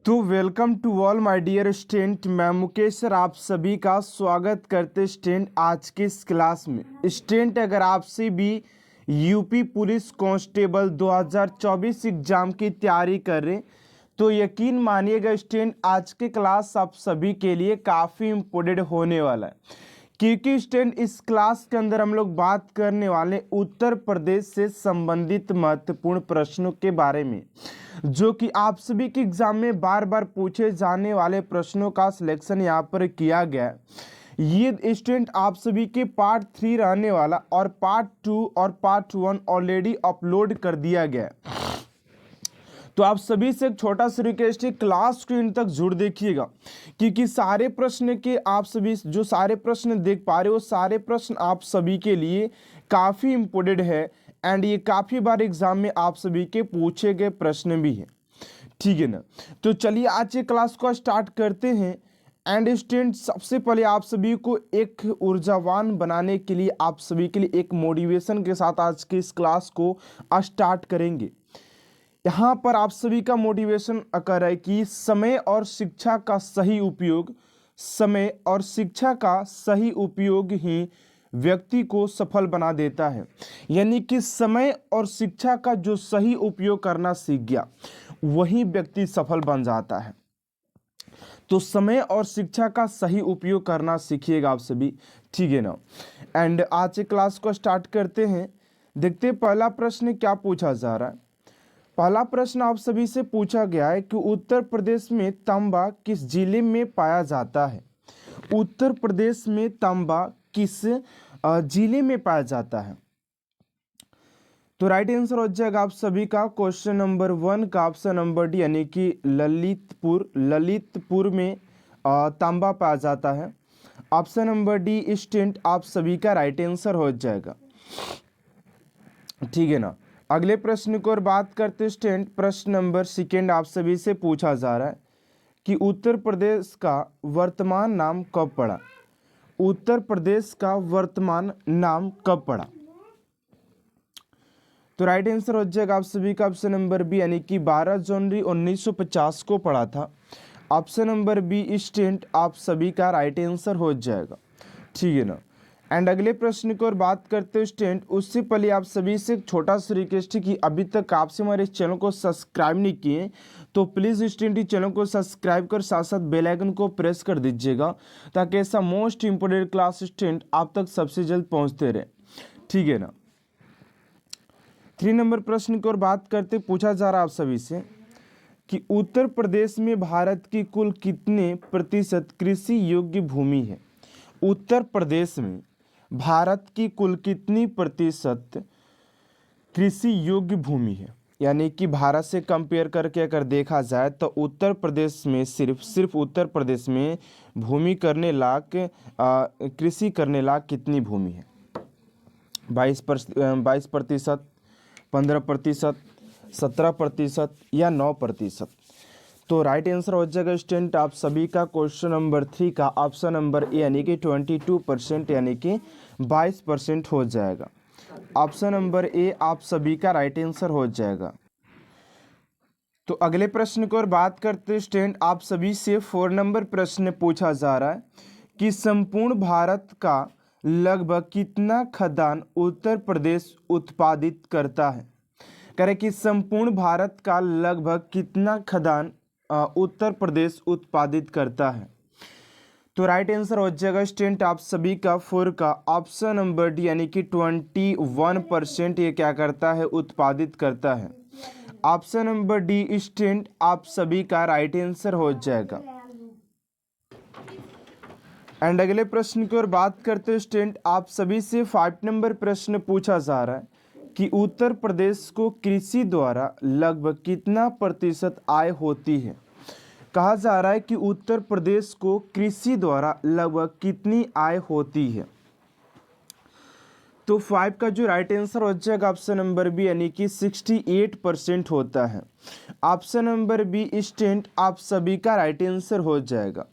तो welcome to all my dear student. मैं Mukesh sir आप सभी का स्वागत करते स्टूडेंट आज के इस क्लास में। स्टूडेंट अगर आपसे भी यूपी पुलिस कांस्टेबल 2024 एग्जाम की तैयारी कर रहे तो यकीन मानिएगा स्टूडेंट आज के क्लास आप सभी के लिए काफ़ी इम्पोर्टेंट होने वाला है, क्योंकि स्टूडेंट इस क्लास के अंदर हम लोग बात करने वाले उत्तर प्रदेश से संबंधित महत्वपूर्ण प्रश्नों के बारे में, जो कि आप सभी के एग्जाम में बार बार पूछे जाने वाले प्रश्नों का सिलेक्शन यहाँ पर किया गया है। ये स्टूडेंट आप सभी के पार्ट 3 रहने वाला और पार्ट 2 और पार्ट 1 ऑलरेडी अपलोड कर दिया गया है। तो आप सभी से एक छोटा सा रिक्वेस्ट है, क्लास स्क्रीन तक जरूर देखिएगा, क्योंकि सारे प्रश्न के आप सभी जो सारे प्रश्न देख पा रहे हो सारे प्रश्न आप सभी के लिए काफ़ी इम्पोर्टेंट है एंड ये काफ़ी बार एग्जाम में आप सभी के पूछे गए प्रश्न भी हैं। ठीक है ना। तो चलिए आज के क्लास को स्टार्ट करते हैं। एंड स्टूडेंट सबसे पहले आप सभी को एक ऊर्जावान बनाने के लिए आप सभी के लिए एक मोटिवेशन के साथ आज की इस क्लास को स्टार्ट करेंगे। यहाँ पर आप सभी का मोटिवेशन कर है कि समय और शिक्षा का सही उपयोग ही व्यक्ति को सफल बना देता है। यानी कि समय और शिक्षा का जो सही उपयोग करना सीख गया वही व्यक्ति सफल बन जाता है। तो समय और शिक्षा का सही उपयोग करना सीखिएगा आप सभी, ठीक है ना। एंड आज के क्लास को स्टार्ट करते हैं। देखते हैं पहला प्रश्न क्या पूछा जा रहा है। पहला प्रश्न आप सभी से पूछा गया है कि उत्तर प्रदेश में तांबा किस जिले में पाया जाता है। उत्तर प्रदेश में तांबा किस जिले में पाया जाता है। तो राइट आंसर हो जाएगा आप सभी का क्वेश्चन नंबर 1 का ऑप्शन नंबर डी, यानी कि ललितपुर में तांबा पाया जाता है। ऑप्शन नंबर डी स्टूडेंट आप सभी का राइट आंसर हो जाएगा, ठीक है ना। अगले प्रश्न को और बात करते स्टूडेंट प्रश्न नंबर 2 आप सभी से पूछा जा रहा है कि उत्तर प्रदेश का वर्तमान नाम कब पड़ा। उत्तर प्रदेश का वर्तमान नाम कब पड़ा। तो राइट आंसर हो जाएगा आप सभी का ऑप्शन नंबर बी, यानी कि 12 जनवरी 1950 को पड़ा था। ऑप्शन नंबर बी स्टूडेंट आप सभी का राइट आंसर हो जाएगा, ठीक है ना। एंड अगले प्रश्न को और बात करते हैं स्टूडेंट, उससे पहले आप सभी से एक छोटा सा रिक्वेस्ट है कि अभी तक आपसे हमारे इस चैनल को सब्सक्राइब नहीं किए तो प्लीज़ स्टूडेंट इस चैनल को सब्सक्राइब कर साथ साथ बेल आइकन को प्रेस कर दीजिएगा, ताकि ऐसा मोस्ट इंपोर्टेंट क्लास स्टूडेंट आप तक सबसे जल्द पहुंचते रहे, ठीक है ना। 3 नंबर प्रश्न की ओर बात करते पूछा जा रहा है आप सभी से कि उत्तर प्रदेश में भारत की कुल कितने प्रतिशत कृषि योग्य भूमि है। उत्तर प्रदेश में भारत की कुल कितनी प्रतिशत कृषि योग्य भूमि है। यानी कि भारत से कंपेयर करके अगर देखा जाए तो उत्तर प्रदेश में सिर्फ उत्तर प्रदेश में भूमि करने लायक कृषि करने लायक कितनी भूमि है। 22%, 15%, 17% या 9%। तो राइट आंसर हो जाएगा स्टूडेंट आप सभी का क्वेश्चन नंबर 3 का ऑप्शन नंबर ए, यानी कि 22%, यानी कि 22% हो जाएगा। ऑप्शन नंबर ए आप सभी का राइट आंसर हो जाएगा। तो अगले प्रश्न को और बात करते स्टूडेंट आप सभी से 4 नंबर प्रश्न पूछा जा रहा है कि संपूर्ण भारत का लगभग कितना खाद्यान्न उत्तर प्रदेश उत्पादित करता है। करें कि संपूर्ण भारत का लगभग कितना खाद्यान्न उत्तर प्रदेश उत्पादित करता है। तो राइट आंसर हो जाएगा स्टूडेंट आप सभी का 4 का ऑप्शन नंबर डी, यानी कि 21% ये क्या करता है उत्पादित करता है। ऑप्शन नंबर डी स्टूडेंट आप सभी का राइट आंसर हो जाएगा। एंड अगले प्रश्न की ओर बात करते स्टूडेंट आप सभी से 5 नंबर प्रश्न पूछा जा रहा है कि उत्तर प्रदेश को कृषि द्वारा लगभग कितना प्रतिशत आय होती है। कहा जा रहा है कि उत्तर प्रदेश को कृषि द्वारा लगभग कितनी आय होती है। तो 5 का जो राइट आंसर हो जाएगा ऑप्शन नंबर बी, यानी कि 68% होता है। ऑप्शन नंबर बी स्टूडेंट आप सभी का राइट आंसर हो जाएगा,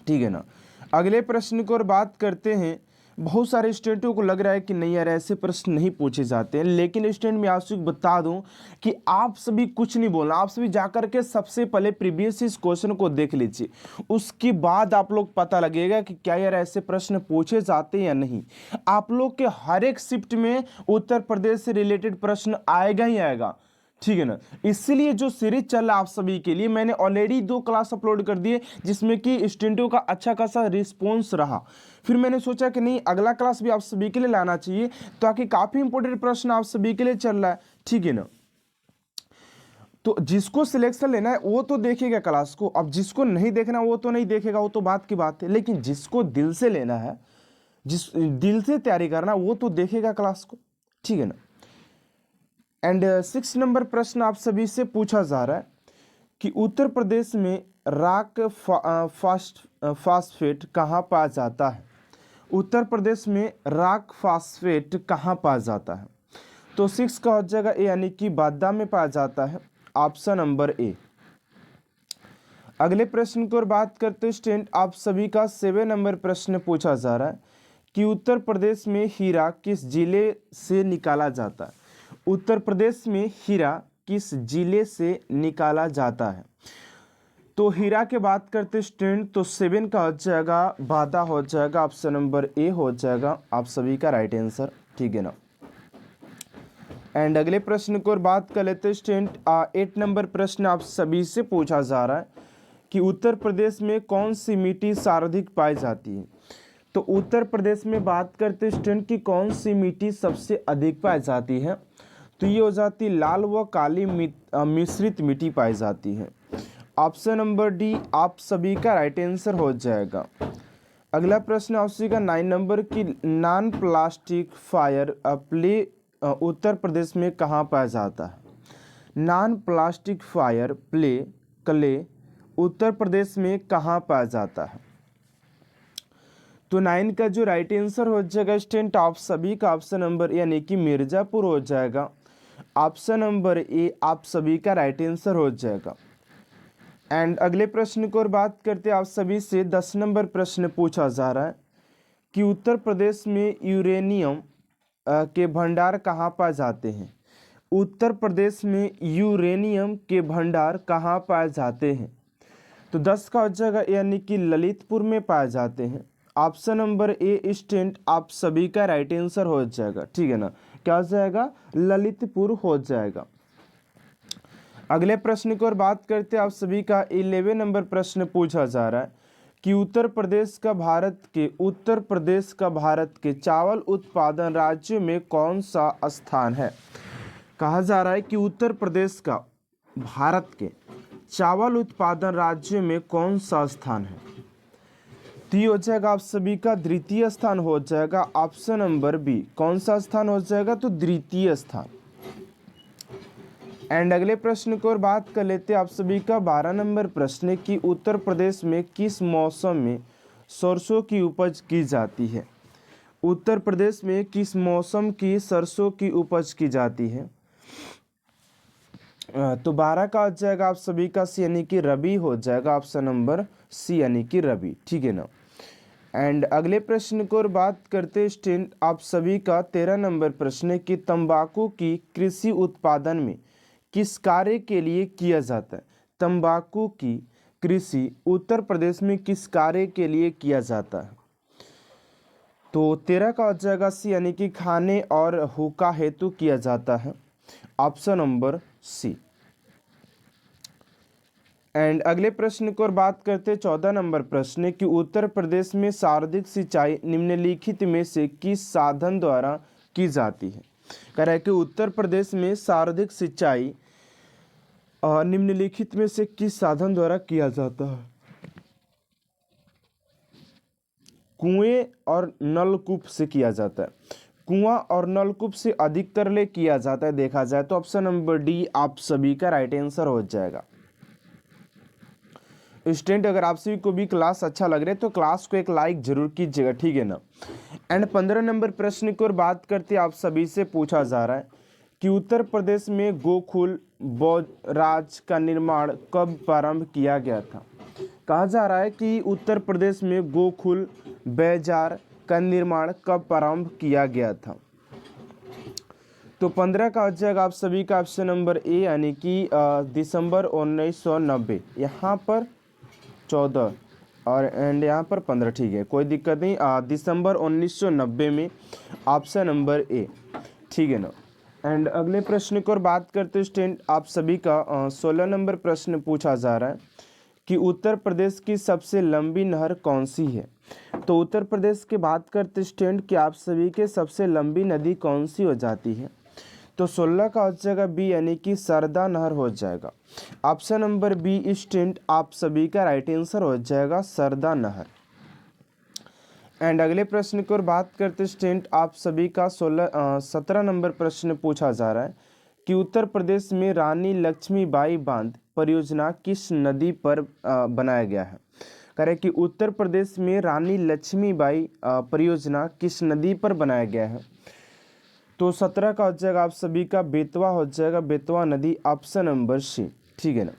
ठीक है ना। अगले प्रश्न को और बात करते हैं बहुत सारे स्टूडेंटों को लग रहा है कि नहीं यार ऐसे प्रश्न नहीं पूछे जाते हैं, लेकिन स्टूडेंट मैं आपसे बता दूं कि आप सभी कुछ नहीं बोलना, आप सभी जाकर के सबसे पहले प्रीवियस इस क्वेश्चन को देख लीजिए, उसके बाद आप लोग पता लगेगा कि क्या यार ऐसे प्रश्न पूछे जाते हैं या नहीं। आप लोग के हर एक शिफ्ट में उत्तर प्रदेश से रिलेटेड प्रश्न आएगा ही आएगा, ठीक है ना। इसलिए जो सीरीज चल रहा है आप सभी के लिए, मैंने ऑलरेडी 2 क्लास अपलोड कर दिए जिसमें कि स्टूडेंटों का अच्छा खासा रिस्पॉन्स रहा। फिर मैंने सोचा कि नहीं अगला क्लास भी आप सभी के लिए लाना चाहिए, ताकि काफ़ी इंपॉर्टेंट प्रश्न आप सभी के लिए चल रहा है, ठीक है ना। तो जिसको सिलेक्शन लेना है वो तो देखेगा क्लास को, अब जिसको नहीं देखना वो तो नहीं देखेगा, वो तो बात की बात है। लेकिन जिसको दिल से लेना है, जिस दिल से तैयारी करना, वो तो देखेगा क्लास को, ठीक है ना। एंड 6 नंबर प्रश्न आप सभी से पूछा जा रहा है कि उत्तर प्रदेश में रॉक फास्फेट कहाँ पाया जाता है। उत्तर प्रदेश में रॉक फास्फेट कहाँ पाया जाता है। तो 6 का हो जाएगा ए, यानी कि बादा में पाया जाता है, ऑप्शन नंबर ए। अगले प्रश्न की ओर बात करते स्टूडेंट, आप सभी का 7 नंबर प्रश्न पूछा जा रहा है कि उत्तर प्रदेश में हीरा किस जिले से निकाला जाता है। उत्तर प्रदेश में हीरा किस जिले से निकाला जाता है। तो हीरा के बात करते स्टूडेंट, तो 7 का हो जाएगा बादा हो जाएगा, ऑप्शन नंबर ए हो जाएगा आप सभी का राइट आंसर, ठीक है ना। एंड अगले प्रश्न को बात कर लेते स्टूडेंट, 8 नंबर प्रश्न आप सभी से पूछा जा रहा है कि उत्तर प्रदेश में कौन सी मिट्टी सर्वाधिक पाई जाती है। तो उत्तर प्रदेश में बात करते स्टूडेंट की कौन सी मिट्टी सबसे अधिक पाई जाती है, तो ये हो जाती लाल व काली मिश्रित मिट्टी पाई जाती है, ऑप्शन नंबर डी आप सभी का राइट आंसर हो जाएगा। अगला प्रश्न आप सभी का 9 नंबर की non plastic fire play Uttar Pradesh में कहाँ पाया जाता है। Non plastic fire play clay Uttar Pradesh में कहाँ पाया जाता है। तो 9 का जो राइट आंसर हो जाएगा स्टूडेंट आप सभी का ऑप्शन नंबर यानी कि मिर्जापुर हो जाएगा, ऑप्शन नंबर ए आप सभी का राइट आंसर हो जाएगा। एंड अगले प्रश्न को और बात करते आप सभी से 10 नंबर प्रश्न पूछा जा रहा है कि उत्तर प्रदेश में यूरेनियम के भंडार कहाँ पाए जाते हैं। उत्तर प्रदेश में यूरेनियम के भंडार कहाँ पाए जाते हैं। तो 10 का हो जाएगा यानी कि ललितपुर में पाए जाते हैं, ऑप्शन नंबर ए स्टूडेंट आप सभी का राइट आंसर हो जाएगा, ठीक है ना। क्या हो जाएगा, ललितपुर हो जाएगा। अगले प्रश्न की ओर बात करते हैं आप सभी का 11 नंबर प्रश्न पूछा जा रहा है कि उत्तर प्रदेश का भारत के चावल उत्पादन राज्य में कौन सा स्थान है। कहा जा रहा है कि उत्तर प्रदेश का भारत के चावल उत्पादन राज्य में कौन सा स्थान है। तो ये हो जाएगा आप सभी का द्वितीय स्थान हो जाएगा, ऑप्शन नंबर बी। कौन सा स्थान हो जाएगा, तो द्वितीय स्थान। एंड अगले प्रश्न को और बात कर लेते हैं आप सभी का 12 नंबर प्रश्न कि उत्तर प्रदेश में किस मौसम में सरसों की उपज की जाती है। उत्तर प्रदेश में किस मौसम की सरसों की उपज की जाती है। तो 12 का हो जाएगा आप सभी का सी यानी कि रबी हो जाएगा, ऑप्शन नंबर सी यानी कि रबी, ठीक है ना। एंड अगले प्रश्न को और बात करते स्टूडेंट आप सभी का 13 नंबर प्रश्न कि तंबाकू की कृषि उत्पादन में किस कार्य के लिए किया जाता है। तंबाकू की कृषि उत्तर प्रदेश में किस कार्य के लिए किया जाता है। तो 13 का हो जाएगा सी यानी कि खाने और हुक्का हेतु किया जाता है, ऑप्शन नंबर सी। एंड अगले प्रश्न को और बात करते 14 नंबर प्रश्न कि उत्तर प्रदेश में सर्वाधिक सिंचाई निम्नलिखित में से किस साधन द्वारा की जाती है। कह रहा है कि उत्तर प्रदेश में सर्वाधिक सिंचाई निम्नलिखित में से किस साधन द्वारा किया जाता है। कुएं और नलकूप से किया जाता है। कुआं और नलकूप से अधिकतर ले किया जाता है देखा जाए तो ऑप्शन नंबर डी आप सभी का राइट आंसर हो जाएगा। स्टूडेंट अगर आप सभी को भी क्लास अच्छा लग रहा है तो क्लास को एक लाइक जरूर कीजिएगा, ठीक है ना। एंड 15 नंबर प्रश्न की ओर बात करते आप सभी से पूछा जा रहा है कि उत्तर प्रदेश में गोकुल राज का निर्माण कब प्रारंभ किया गया था। कहा जा रहा है कि उत्तर प्रदेश में गोकुल बैजार का निर्माण कब प्रारंभ किया गया था? तो 15 का हो जाएगा आप सभी का ऑप्शन नंबर ए, यानी कि दिसंबर 1990। यहाँ पर 14 और एंड यहाँ पर 15, ठीक है, कोई दिक्कत नहीं। दिसंबर 1990 में ऑप्शन नंबर ए, ठीक है ना। एंड अगले प्रश्न की ओर बात करते हैं स्टूडेंट, आप सभी का 16 नंबर प्रश्न पूछा जा रहा है कि उत्तर प्रदेश की सबसे लंबी नहर कौन सी है? तो उत्तर प्रदेश की बात करते स्टूडेंट कि आप सभी के सबसे लंबी नदी कौन सी हो जाती है? तो 16 का हो जाएगा बी, यानी कि सरदा नहर हो जाएगा। ऑप्शन नंबर बी स्टूडेंट आप सभी का राइट आंसर हो जाएगा सरदा नहर। एंड अगले प्रश्न की ओर बात करते स्टूडेंट, आप सभी का 17 नंबर प्रश्न पूछा जा रहा है कि उत्तर प्रदेश में रानी लक्ष्मीबाई बांध परियोजना किस नदी पर बनाया गया है? कह रहे कि उत्तर प्रदेश में रानी लक्ष्मीबाई परियोजना किस नदी पर बनाया गया है? तो 17 का हो जाएगा आप सभी का बेतवा हो जाएगा, बेतवा नदी, ऑप्शन नंबर सी, ठीक है ना।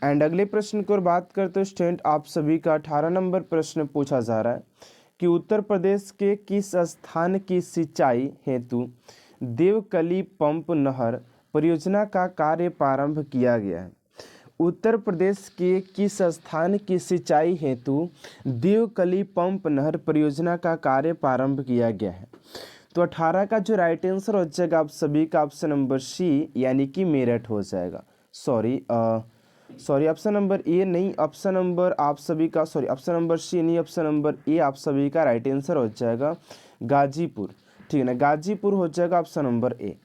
एंड अगले प्रश्न की ओर बात करते हैं स्टूडेंट, आप सभी का 18 नंबर प्रश्न पूछा जा रहा है कि उत्तर प्रदेश के किस स्थान की सिंचाई हेतु देवकली पंप नहर परियोजना का कार्य प्रारंभ किया गया है? उत्तर प्रदेश के किस स्थान की सिंचाई हेतु देवकली पंप नहर परियोजना का कार्य प्रारंभ किया गया है? तो 18 का जो राइट आंसर हो जाएगा आप सभी का ऑप्शन नंबर सी, यानी कि मेरठ हो जाएगा। सॉरी ऑप्शन नंबर ए नहीं, ऑप्शन नंबर आप सभी का ऑप्शन नंबर सी नहीं, ऑप्शन नंबर ए आप सभी का राइट आंसर हो जाएगा गाजीपुर, ठीक है ना, गाजीपुर हो जाएगा ऑप्शन नंबर ए।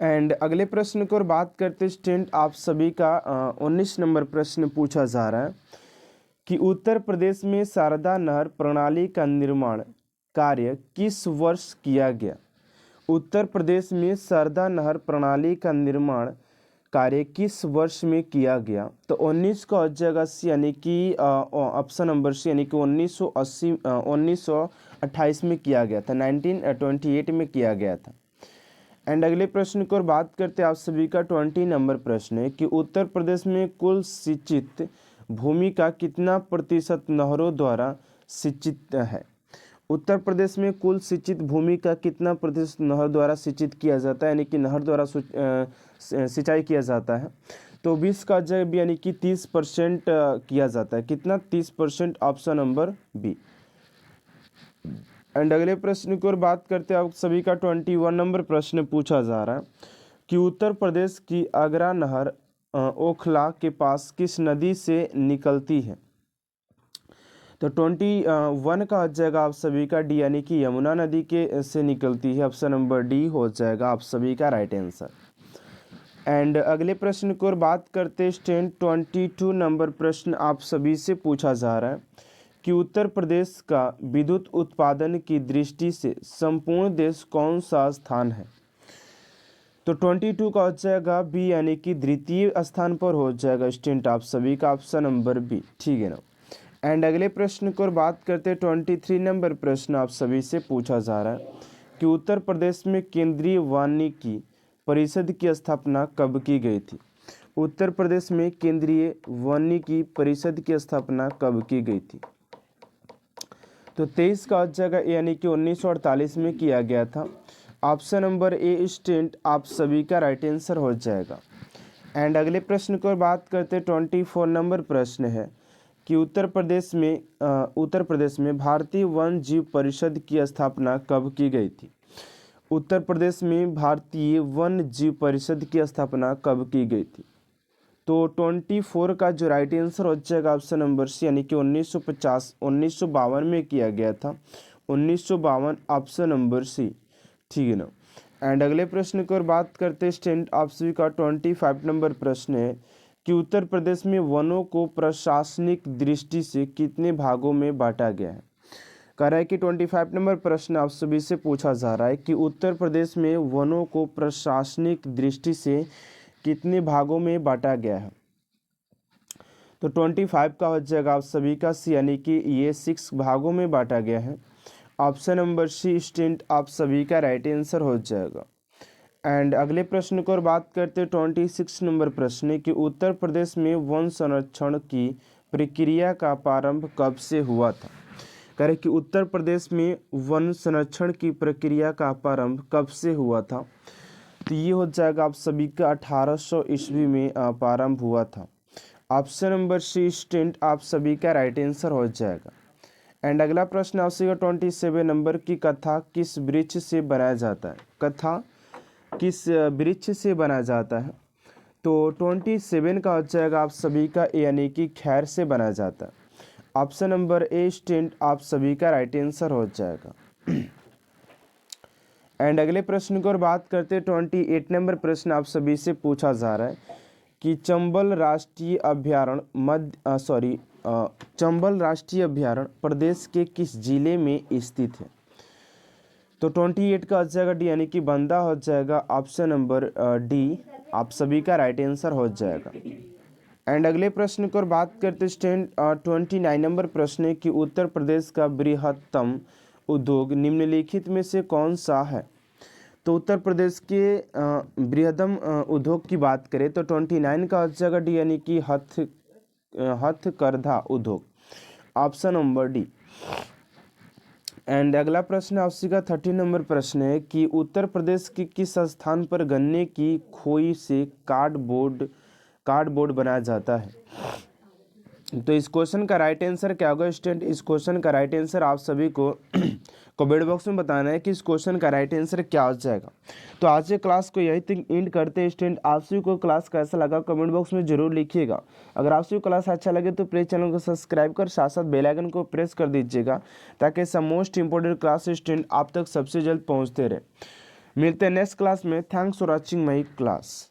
एंड अगले प्रश्न की ओर बात करते स्टूडेंट, आप सभी का 19 नंबर प्रश्न पूछा जा रहा है कि उत्तर प्रदेश में शारदा नहर प्रणाली का निर्माण कार्य किस वर्ष किया गया? उत्तर प्रदेश में शारदा नहर प्रणाली का निर्माण कार्य किस वर्ष में किया गया? तो 19 का हो जाएगा सी, यानी कि ऑप्शन नंबर सी, यानी कि 1928 में किया गया था, 1928 में किया गया था। एंड अगले प्रश्न की ओर बात करते हैं, आप सभी का 20 नंबर प्रश्न है कि उत्तर प्रदेश में कुल सिंचित भूमि का कितना प्रतिशत नहरों द्वारा सिंचित है? उत्तर प्रदेश में कुल सिंचित भूमि का कितना प्रतिशत नहर द्वारा सिंचित किया जाता है, यानी कि नहर द्वारा सिंचाई किया जाता है? तो 20 का जब यानी कि 30% किया जाता है। कितना? 30%, ऑप्शन नंबर बी। एंड अगले प्रश्न की ओर बात करते हैं, आप सभी का 21 नंबर प्रश्न पूछा जा रहा है कि उत्तर प्रदेश की आगरा नहर ओखला के पास किस नदी से निकलती है? तो 21 का हो जाएगा आप सभी का डी, यानी कि यमुना नदी के से निकलती है, ऑप्शन नंबर डी हो जाएगा आप सभी का राइट आंसर। एंड अगले प्रश्न की ओर बात करते स्टूडेंट, 22 नंबर प्रश्न आप सभी से पूछा जा रहा है कि उत्तर प्रदेश का विद्युत उत्पादन की दृष्टि से संपूर्ण देश कौन सा स्थान है? तो 22 का हो जाएगा बी, यानी कि द्वितीय स्थान पर हो जाएगा स्टूडेंट आप सभी का ऑप्शन नंबर बी, ठीक है ना। एंड अगले प्रश्न की ओर बात करते हैं, 23 नंबर प्रश्न आप सभी से पूछा जा रहा है कि उत्तर प्रदेश में केंद्रीय वानिकी परिषद की स्थापना कब की गई थी? उत्तर प्रदेश में केंद्रीय वानिकी परिषद की स्थापना कब की गई थी? तो 23 का हो जाएगा यानी कि 1948 में किया गया था, ऑप्शन नंबर ए स्टूडेंट आप सभी का राइट आंसर हो जाएगा। एंड अगले प्रश्न की ओर बात करते हैं, 24 नंबर प्रश्न है कि उत्तर प्रदेश में भारतीय वन जीव परिषद की स्थापना कब की गई थी? उत्तर प्रदेश में भारतीय वन जीव परिषद की स्थापना कब की गई थी? तो 24 का जो राइट आंसर हो जाएगा ऑप्शन नंबर सी, यानी कि 1952 में किया गया था, 1952 ऑप्शन नंबर सी, ठीक है ना। एंड अगले प्रश्न की ओर बात करते हैं स्टूडेंट, आप सभी का 25 नंबर प्रश्न है कि उत्तर प्रदेश में वनों को प्रशासनिक दृष्टि से कितने भागों में बांटा गया है? कह रहा है कि 25 नंबर प्रश्न आप सभी से पूछा जा रहा है कि उत्तर प्रदेश में वनों को प्रशासनिक दृष्टि से कितने भागों में बांटा गया है? तो 25 का हो जाएगा आप सभी का सी, यानी कि ये 6 भागों में बांटा गया है, ऑप्शन नंबर सी स्टूडेंट आप सभी का राइट आंसर हो जाएगा। एंड अगले प्रश्न को और बात करते हैं, 26 नंबर प्रश्न है कि उत्तर प्रदेश में वन संरक्षण की प्रक्रिया का प्रारंभ कब से हुआ था? कह रहे कि उत्तर प्रदेश में वन संरक्षण की प्रक्रिया का प्रारंभ कब से हुआ था? तो ये हो जाएगा आप सभी का 1800 ईस्वी में प्रारंभ हुआ था। ऑप्शन नंबर सी स्टूडेंट आप सभी का राइट आंसर हो जाएगा। एंड अगला प्रश्न आपसे 27 नंबर की कथा किस वृक्ष से बनाया जाता है? कथा किस वृक्ष से बनाया जाता है? तो 27 का हो जाएगा आप सभी का यानी कि खैर से बनाया जाता है। ऑप्शन नंबर ए स्टूडेंट आप सभी का राइट आंसर हो जाएगा। एंड अगले प्रश्न की ओर बात करते हैं 28 नंबर प्रश्न आप सभी से पूछा जा रहा है कि चंबल राष्ट्रीय अभ्यारण्य चंबल राष्ट्रीय अभ्यारण्य प्रदेश के किस जिले में स्थित है? तो 28 का हो जाएगा डी यानी कि बंदा हो जाएगा। ऑप्शन नंबर डी आप सभी का राइट आंसर हो जाएगा। एंड अगले प्रश्न की ओर बात करते स्टूडेंट 29 नंबर प्रश्न है कि उत्तर प्रदेश का बृहत्तम उद्योग निम्नलिखित में से कौन सा है? तो उत्तर प्रदेश के बृहत्तम उद्योग की बात करें तो 29 का हो जाएगा डी यानी कि हथकरघा उद्योग। Option number D. एंड अगला प्रश्न आपसे का 30 नंबर प्रश्न है कि उत्तर प्रदेश के किस स्थान पर गन्ने की खोई से कार्डबोर्ड बनाया जाता है? तो इस क्वेश्चन का राइट आंसर क्या होगा स्टूडेंट? इस क्वेश्चन का राइट आंसर आप सभी को कमेंट बॉक्स में बताना है कि इस क्वेश्चन का राइट आंसर क्या हो जाएगा। तो आज के क्लास को यही तक एंड करते हैं स्टूडेंट। आप सभी को क्लास कैसा लगा कमेंट बॉक्स में जरूर लिखिएगा। अगर आप सभी को क्लास अच्छा लगे तो प्लीज चैनल को सब्सक्राइब कर साथ साथ बेल आइकन को प्रेस कर दीजिएगा ताकि सब मोस्ट इंपॉर्टेंट क्लास स्टूडेंट आप तक सबसे जल्द पहुँचते रहे। मिलते हैं नेक्स्ट क्लास में। Thanks for watching my class.